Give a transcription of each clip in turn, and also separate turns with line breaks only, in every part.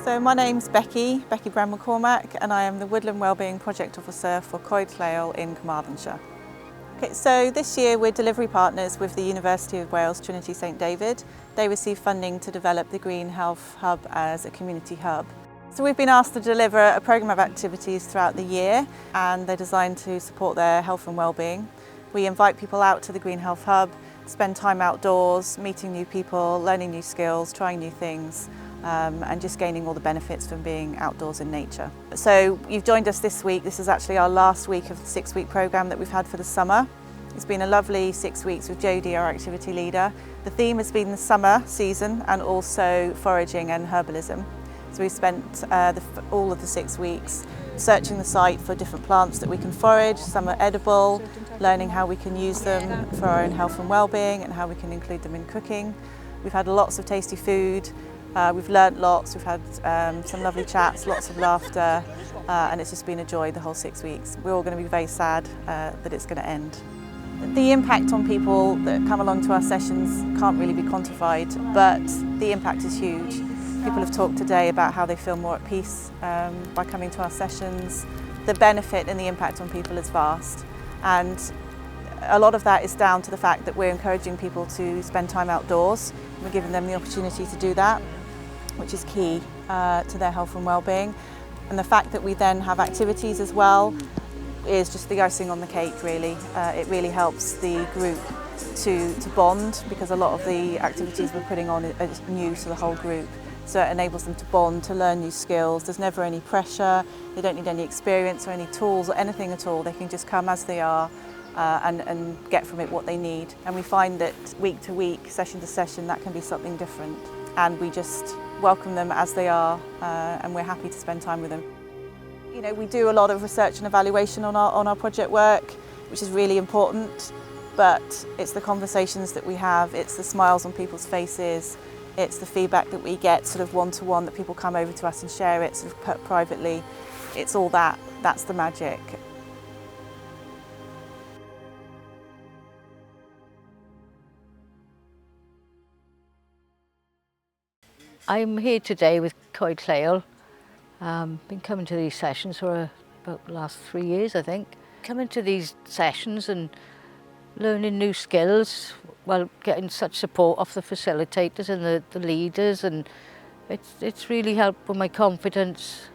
So my name's Becky Brown McCormack, and I am the Woodland Wellbeing Project Officer for Coed in Carmarthenshire. Okay, so this year we're delivery partners with the University of Wales Trinity St David. They received funding to develop the Green Health Hub as a community hub. So we've been asked to deliver a programme of activities throughout the year, and they're designed to support their health and wellbeing. We invite people out to the Green Health Hub, spend time outdoors, meeting new people, learning new skills, trying new things, and just gaining all the benefits from being outdoors in nature. So you've joined us this week. This is actually our last week of the 6-week programme that we've had for the summer. It's been a lovely 6 weeks with Jodie, our activity leader. The theme has been the summer season and also foraging and herbalism. So we've spent all of the 6 weeks searching the site for different plants that we can forage. Some are edible, learning how we can use them for our own health and well-being and how we can include them in cooking. We've had lots of tasty food. We've learnt lots, we've had some lovely chats, lots of laughter, and it's just been a joy the whole 6 weeks. We're all going to be very sad that it's going to end. The impact on people that come along to our sessions can't really be quantified, but the impact is huge. People have talked today about how they feel more at peace by coming to our sessions. The benefit and the impact on people is vast, and a lot of that is down to the fact that we're encouraging people to spend time outdoors. We're giving them the opportunity to do that, which is key to their health and well-being. And the fact that we then have activities as well is just the icing on the cake, really. It really helps the group to bond, because a lot of the activities we're putting on are new to the whole group. So it enables them to bond, to learn new skills. There's never any pressure, they don't need any experience or any tools or anything at all. They can just come as they are and get from it what they need. And we find that week to week, session to session, that can be something different. And we just welcome them as they are, and we're happy to spend time with them. You know, we do a lot of research and evaluation on our project work, which is really important, but it's the conversations that we have, it's the smiles on people's faces, it's the feedback that we get sort of one-to-one, that people come over to us and share it sort of privately. It's all that's the magic.
I'm here today with Coed. Been coming to these sessions for about the last 3 years, I think. Coming to these sessions and learning new skills, well, getting such support off the facilitators and the leaders, and it's really helped with my confidence.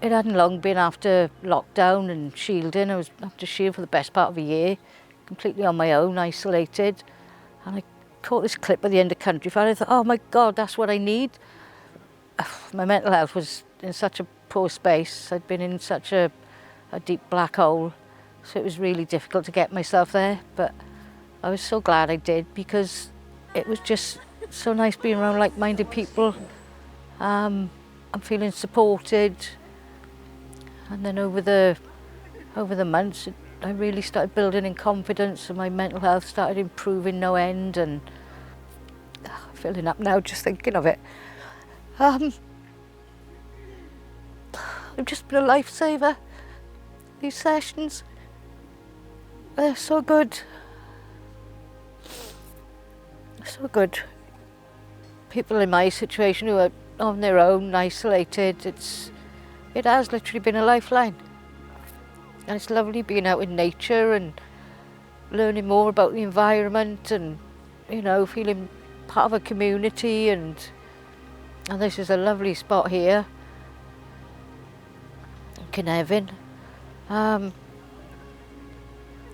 It hadn't long been after lockdown and shielding. I was after shield for the best part of a year, completely on my own, isolated, and I caught this clip at the end of Countryfile. I thought, oh my God, that's what I need. My mental health was in such a poor space. I'd been in such a deep black hole, so it was really difficult to get myself there, but I was so glad I did, because it was just so nice being around like-minded people. I'm feeling supported, and then over the months I really started building in confidence, and my mental health started improving no end, and I'm filling up now just thinking of it. I've just been a lifesaver. These sessions, they're so good. So good. People in my situation who are on their own, isolated, it has literally been a lifeline. And it's lovely being out in nature and learning more about the environment, and, you know, feeling part of a community, and this is a lovely spot here, Cynefin.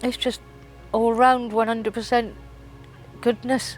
It's just all round 100% goodness.